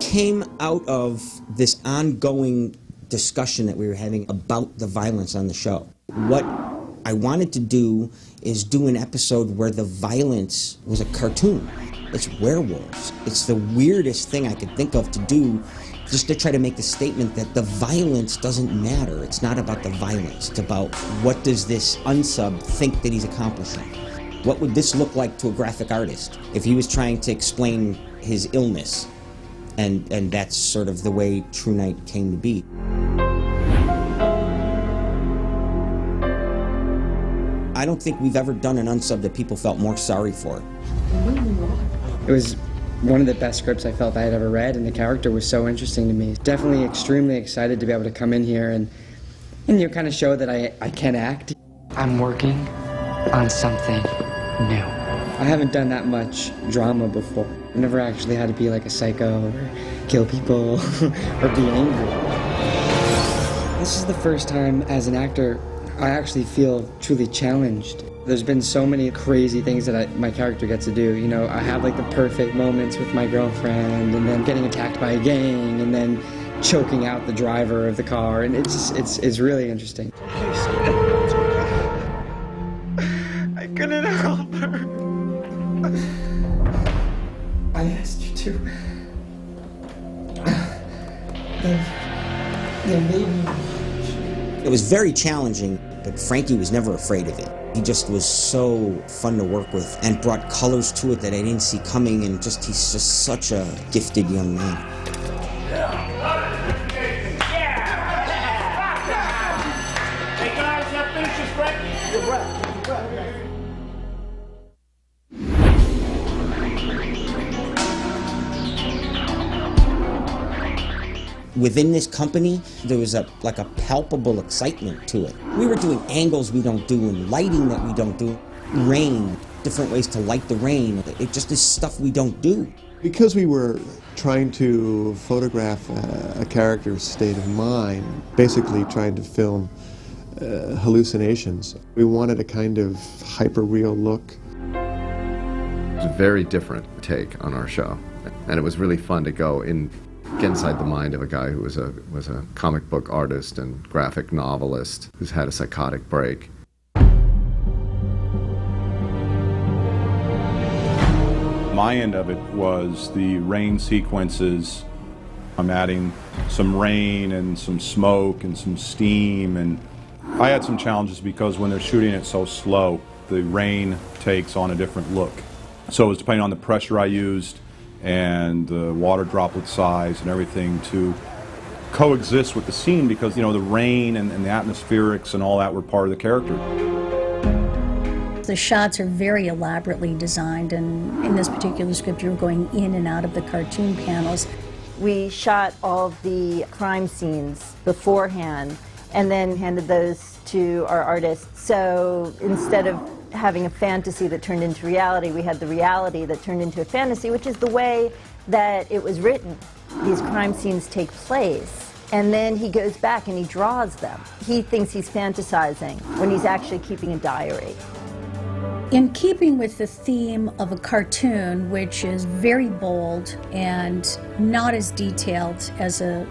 came out of this ongoing discussion that we were having about the violence on the show. What I wanted to do is do an episode where the violence was a cartoon. It's werewolves. It's the weirdest thing I could think of to do, just to try to make the statement that the violence doesn't matter. It's not about the violence. It's about what does this unsub think that he's accomplishing. What would this look like to a graphic artist if he was trying to explain his illness? And that's sort of the way True Night came to be. I don't think we've ever done an unsub that people felt more sorry for. It was one of the best scripts I felt I had ever read, and the character was so interesting to me. Definitely extremely excited to be able to come in here and kind of show that I can act. I'm working on something new. I haven't done that much drama before. I never actually had to be like a psycho or kill people or be angry. This is the first time as an actor I actually feel truly challenged. There's been so many crazy things that my character gets to do. You know, I have like the perfect moments with my girlfriend, and then getting attacked by a gang, and then choking out the driver of the car, and it's really interesting. I couldn't help her. I asked you to. They made me. It was very challenging, but Frankie was never afraid of it. He just was so fun to work with and brought colors to it that I didn't see coming, and he's just such a gifted young man. Hey guys, that finishes right? Within this company, there was a palpable excitement to it. We were doing angles we don't do and lighting that we don't do. Rain, different ways to light the rain. It just is stuff we don't do. Because we were trying to photograph a character's state of mind, basically trying to film hallucinations, we wanted a kind of hyper-real look. It was a very different take on our show, and it was really fun to get inside the mind of a guy who was a comic book artist and graphic novelist who's had a psychotic break. My end of it was the rain sequences. I'm adding some rain and some smoke and some steam, and I had some challenges because when they're shooting it so slow, the rain takes on a different look. So it was depending on the pressure I used and the water droplet size and everything to coexist with the scene, because, you know, the rain and the atmospherics and all that were part of the character. The shots are very elaborately designed, and in this particular script you're going in and out of the cartoon panels. We shot all of the crime scenes beforehand and then handed those to our artists. So instead of having a fantasy that turned into reality, we had the reality that turned into a fantasy, which is the way that it was written. These crime scenes take place, and then he goes back and he draws them. He thinks he's fantasizing when he's actually keeping a diary. In keeping with the theme of a cartoon, which is very bold and not as detailed as a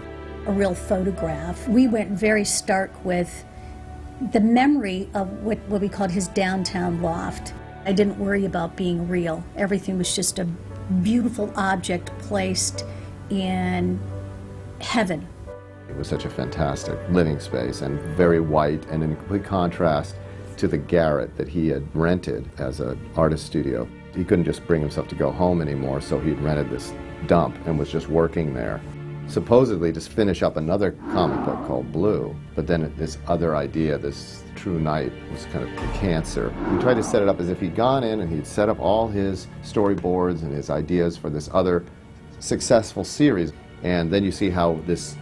real photograph, we went very stark with the memory of what we called his downtown loft. I didn't worry about being real. Everything was just a beautiful object placed in heaven. It was such a fantastic living space and very white and in complete contrast to the garret that he had rented as an artist studio. He couldn't just bring himself to go home anymore, so he'd rented this dump and was just working there. Supposedly to finish up another comic book called Blue, but then this other idea, this True Night, was kind of a cancer. We tried to set it up as if he'd gone in and he'd set up all his storyboards and his ideas for this other successful series, and then you see how this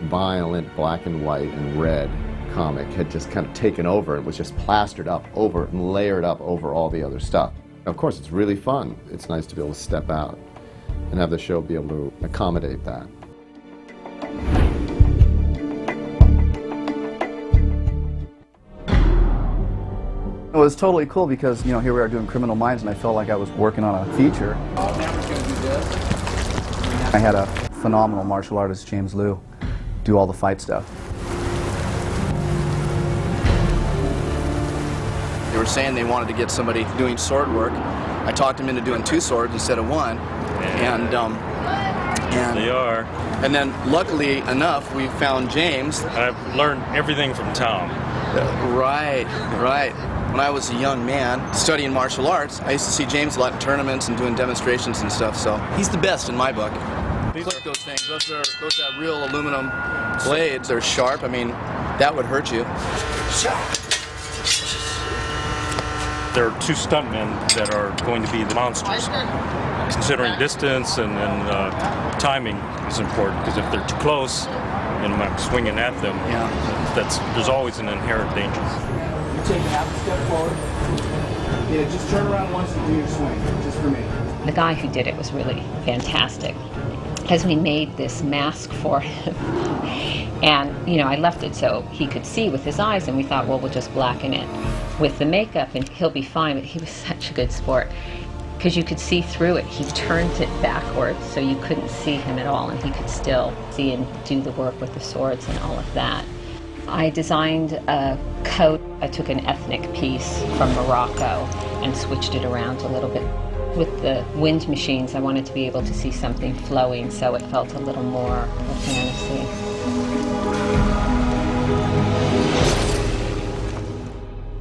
violent black and white and red comic had just kind of taken over and was just plastered up over and layered up over all the other stuff. Of course, it's really fun. It's nice to be able to step out and have the show be able to accommodate that. It was totally cool because, you know, here we are doing Criminal Minds, and I felt like I was working on a feature. I had a phenomenal martial artist, James Liu, do all the fight stuff. They were saying they wanted to get somebody doing sword work. I talked him into doing 2 swords instead of 1, and they are. And then, luckily enough, we found James. I've learned everything from Tom. Right. When I was a young man studying martial arts, I used to see James a lot in tournaments and doing demonstrations and stuff, so he's the best in my book. Click those things. Those are real aluminum blades. They're sharp. I mean, that would hurt you. There are 2 stuntmen that are going to be the monsters. Considering distance and timing is important, because if they're too close and I'm swinging at them, there's always an inherent danger. You take half a step forward. Yeah, just turn around once and do your swing, just for me. The guy who did it was really fantastic, as we made this mask for him. And, I left it so he could see with his eyes, and we thought, well, we'll just blacken it with the makeup and he'll be fine. But he was such a good sport, because you could see through it. He turned it backwards so you couldn't see him at all, and he could still see and do the work with the swords and all of that. I designed a coat. I took an ethnic piece from Morocco and switched it around a little bit. With the wind machines, I wanted to be able to see something flowing, so it felt a little more of a fantasy.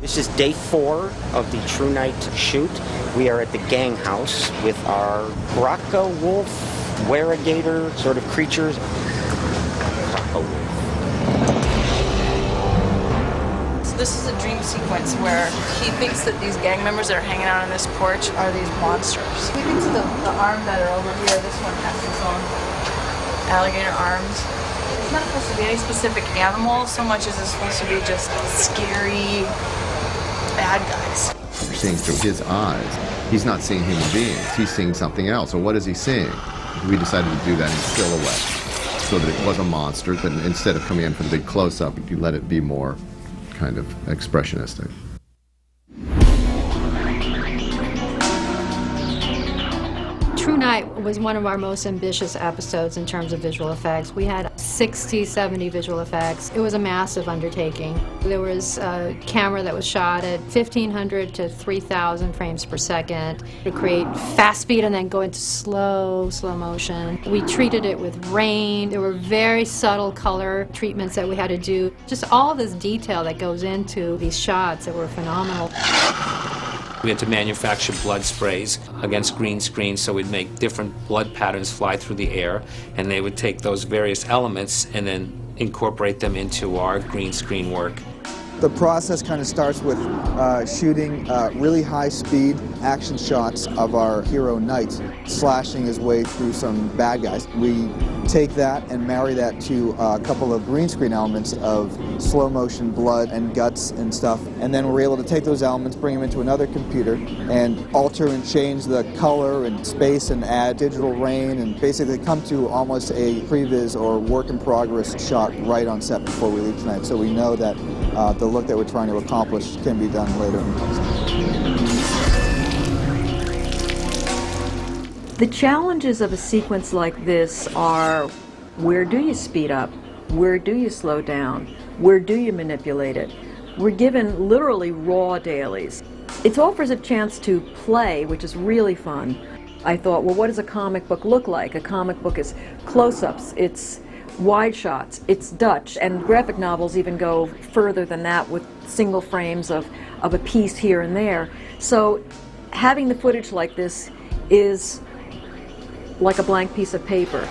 This is day 4 of the True Night shoot. We are at the gang house with our Morocco wolf, variegator sort of creatures. Morocco wolf. This is a dream sequence where he thinks that these gang members that are hanging out on this porch are these monsters. He thinks the arms that are over here, this one has its own alligator arms. It's not supposed to be any specific animal so much as it's supposed to be just scary bad guys. You're seeing through his eyes. He's not seeing human beings. He's seeing something else. So what is he seeing? We decided to do that in silhouette, so that it was a monster, but instead of coming in for the big close-up, you let it be more kind of expressionistic. True Night was one of our most ambitious episodes in terms of visual effects. We had 60, 70 visual effects. It was a massive undertaking. There was a camera that was shot at 1,500 to 3,000 frames per second to create fast speed and then go into slow motion. We treated it with rain. There were very subtle color treatments that we had to do. Just all this detail that goes into these shots that were phenomenal. We had to manufacture blood sprays against green screen, so we'd make different blood patterns fly through the air, and they would take those various elements and then incorporate them into our green screen work. The process kind of starts with shooting really high-speed action shots of our hero Knight slashing his way through some bad guys. We take that and marry that to a couple of green screen elements of slow-motion blood and guts and stuff, and then we're able to take those elements, bring them into another computer, and alter and change the color and space and add digital rain, and basically come to almost a previs or work-in-progress shot right on set before we leave tonight, so we know that the look that we're trying to accomplish can be done later in post. The challenges of a sequence like this are, where do you speed up? Where do you slow down? Where do you manipulate it? We're given literally raw dailies. It offers a chance to play, which is really fun. I thought, well, what does a comic book look like? A comic book is close-ups, it's wide shots, it's Dutch, and graphic novels even go further than that with single frames of a piece here and there. So having the footage like this is like a blank piece of paper.